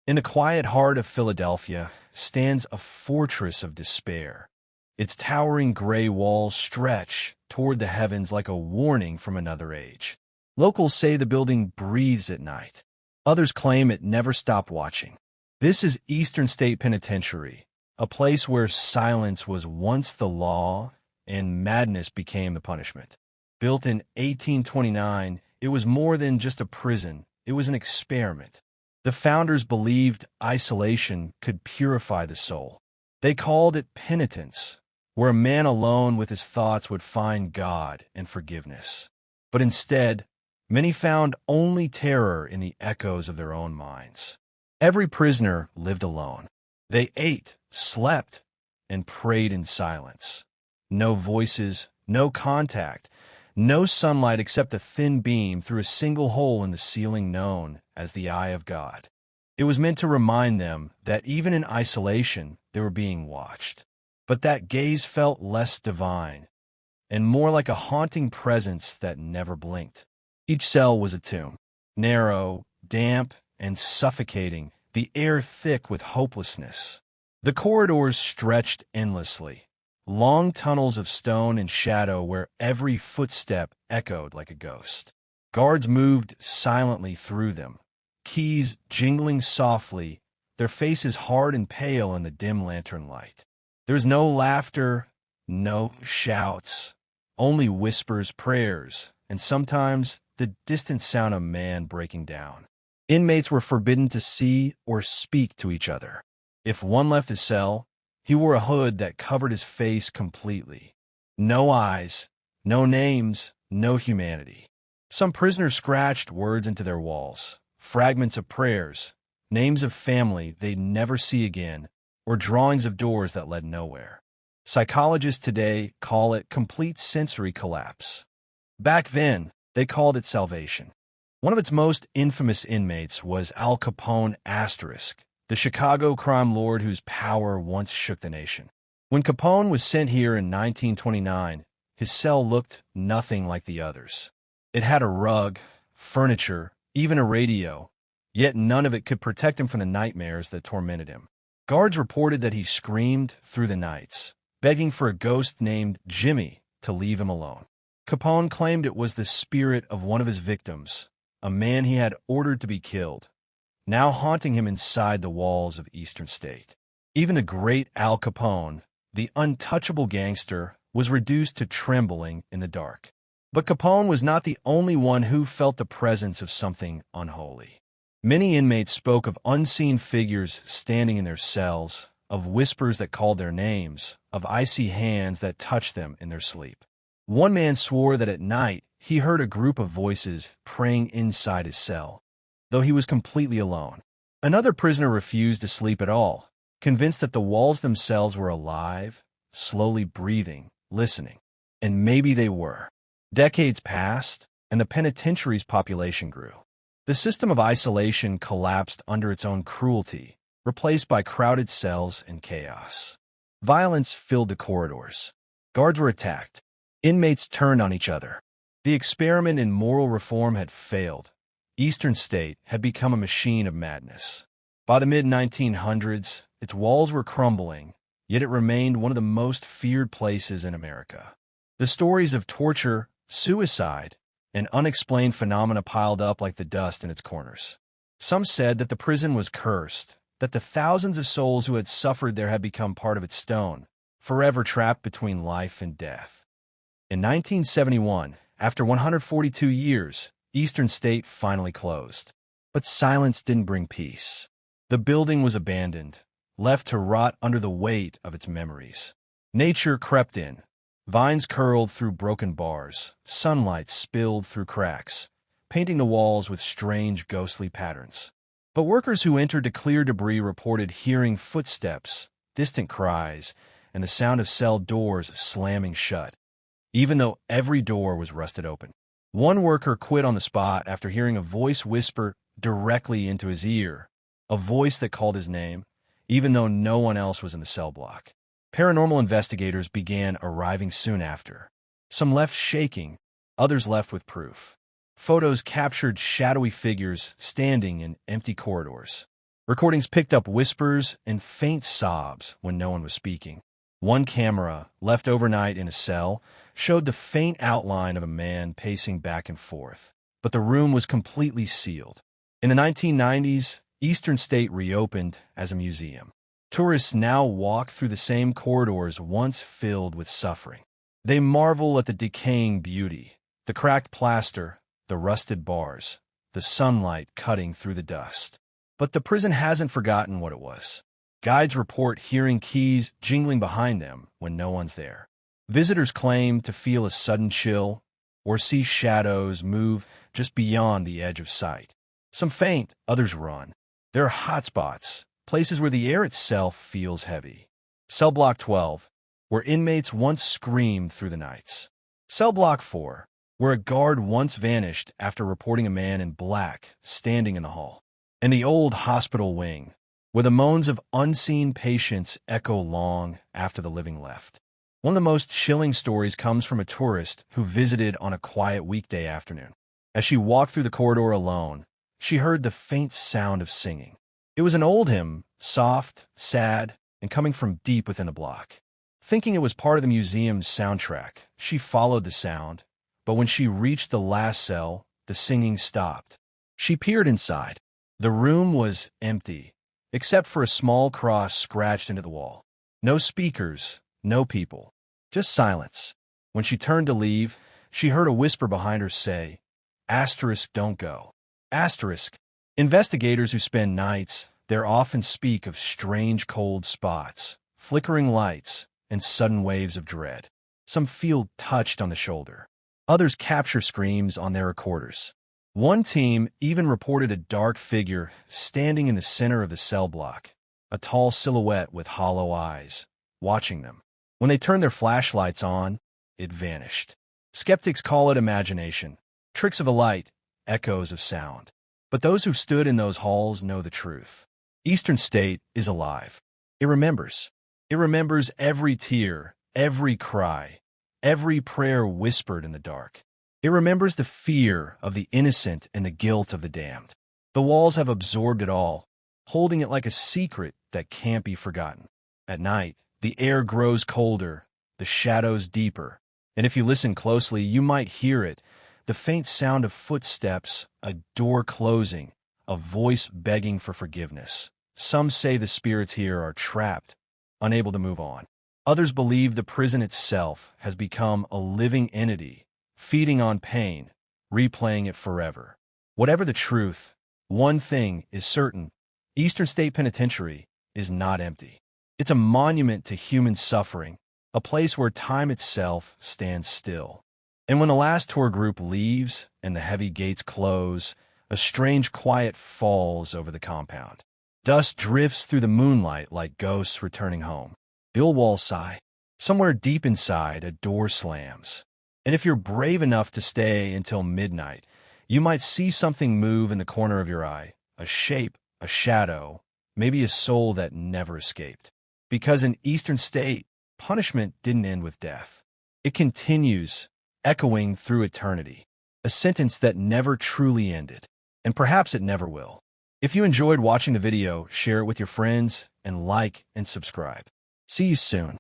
In the quiet heart of Philadelphia stands a fortress of despair. Its towering gray walls stretch toward the heavens like a warning from another age. Locals say the building breathes at night. Others claim it never stopped watching. This is Eastern State Penitentiary, a place where silence was once the law and madness became the punishment. Built in 1829, it was more than just a prison, it was an experiment. The founders believed isolation could purify the soul. They called it penitence, where a man alone with his thoughts would find God and forgiveness. But instead, many found only terror in the echoes of their own minds. Every prisoner lived alone. They ate, slept, and prayed in silence. No voices, no contact, no sunlight except a thin beam through a single hole in the ceiling known as the eye of God. It was meant to remind them that even in isolation, they were being watched. But that gaze felt less divine and more like a haunting presence that never blinked. Each cell was a tomb, narrow, damp, and suffocating, the air thick with hopelessness. The corridors stretched endlessly, long tunnels of stone and shadow where every footstep echoed like a ghost. Guards moved silently through them, keys jingling softly, their faces hard and pale in the dim lantern light. There was no laughter, no shouts, only whispers, prayers, and sometimes the distant sound of a man breaking down. Inmates were forbidden to see or speak to each other. If one left his cell, he wore a hood that covered his face completely. No eyes, no names, no humanity. Some prisoners scratched words into their walls, fragments of prayers, names of family they'd never see again, or drawings of doors that led nowhere. Psychologists today call it complete sensory collapse. Back then, they called it salvation. One of its most infamous inmates was Al Capone Asterisk, the Chicago crime lord whose power once shook the nation. When Capone was sent here in 1929, his cell looked nothing like the others. It had a rug, furniture, even a radio, yet none of it could protect him from the nightmares that tormented him. Guards reported that he screamed through the nights, begging for a ghost named Jimmy to leave him alone. Capone claimed it was the spirit of one of his victims, a man he had ordered to be killed, now haunting him inside the walls of Eastern State. Even the great Al Capone, the untouchable gangster, was reduced to trembling in the dark. But Capone was not the only one who felt the presence of something unholy. Many inmates spoke of unseen figures standing in their cells, of whispers that called their names, of icy hands that touched them in their sleep. One man swore that at night he heard a group of voices praying inside his cell, though he was completely alone. Another prisoner refused to sleep at all, convinced that the walls themselves were alive, slowly breathing, listening. And maybe they were. Decades passed, and the penitentiary's population grew. The system of isolation collapsed under its own cruelty, replaced by crowded cells and chaos. Violence filled the corridors. Guards were attacked. Inmates turned on each other. The experiment in moral reform had failed. Eastern State had become a machine of madness. By the mid-1900s, its walls were crumbling, yet it remained one of the most feared places in America. The stories of torture, suicide, and unexplained phenomena piled up like the dust in its corners. Some said that the prison was cursed, that the thousands of souls who had suffered there had become part of its stone, forever trapped between life and death. In 1971, after 142 years, Eastern State finally closed. But silence didn't bring peace. The building was abandoned, left to rot under the weight of its memories. Nature crept in. Vines curled through broken bars, sunlight spilled through cracks, painting the walls with strange ghostly patterns. But workers who entered to clear debris reported hearing footsteps, distant cries, and the sound of cell doors slamming shut, even though every door was rusted open. One worker quit on the spot after hearing a voice whisper directly into his ear, a voice that called his name, even though no one else was in the cell block. Paranormal investigators began arriving soon after. Some left shaking, others left with proof. Photos captured shadowy figures standing in empty corridors. Recordings picked up whispers and faint sobs when no one was speaking. One camera, left overnight in a cell, showed the faint outline of a man pacing back and forth, but the room was completely sealed. In the 1990s, Eastern State reopened as a museum. Tourists now walk through the same corridors once filled with suffering. They marvel at the decaying beauty, the cracked plaster, the rusted bars, the sunlight cutting through the dust. But the prison hasn't forgotten what it was. Guides report hearing keys jingling behind them when no one's there. Visitors claim to feel a sudden chill or see shadows move just beyond the edge of sight. Some faint, others run. There are hot spots, places where the air itself feels heavy. Cell Block 12, where inmates once screamed through the nights. Cell Block 4, where a guard once vanished after reporting a man in black standing in the hall. And the old hospital wing, where the moans of unseen patients echo long after the living left. One of the most chilling stories comes from a tourist who visited on a quiet weekday afternoon. As she walked through the corridor alone, she heard the faint sound of singing. It was an old hymn, soft, sad, and coming from deep within the block. Thinking it was part of the museum's soundtrack, she followed the sound, but when she reached the last cell, the singing stopped. She peered inside. The room was empty, except for a small cross scratched into the wall. No speakers, no people, just silence. When she turned to leave, she heard a whisper behind her say, "Asterisk, don't go." Asterisk. Investigators who spend nights there often speak of strange cold spots, flickering lights, and sudden waves of dread. Some feel touched on the shoulder. Others capture screams on their recorders. One team even reported a dark figure standing in the center of the cell block, a tall silhouette with hollow eyes, watching them. When they turned their flashlights on, it vanished. Skeptics call it imagination, tricks of the light, echoes of sound. But those who stood in those halls know the truth. Eastern State is alive. It remembers. It remembers every tear, every cry, every prayer whispered in the dark. It remembers the fear of the innocent and the guilt of the damned. The walls have absorbed it all, holding it like a secret that can't be forgotten. At night, the air grows colder, the shadows deeper, and if you listen closely, you might hear it, the faint sound of footsteps, a door closing, a voice begging for forgiveness. Some say the spirits here are trapped, unable to move on. Others believe the prison itself has become a living entity, feeding on pain, replaying it forever. Whatever the truth, one thing is certain: Eastern State Penitentiary is not empty. It's a monument to human suffering, a place where time itself stands still. And when the last tour group leaves and the heavy gates close, a strange quiet falls over the compound. Dust drifts through the moonlight like ghosts returning home. The old walls sigh. Somewhere deep inside, a door slams. And if you're brave enough to stay until midnight, you might see something move in the corner of your eye, a shape, a shadow, maybe a soul that never escaped. Because in Eastern State, punishment didn't end with death. It continues, echoing through eternity, a sentence that never truly ended, and perhaps it never will. If you enjoyed watching the video, share it with your friends, and like and subscribe. See you soon.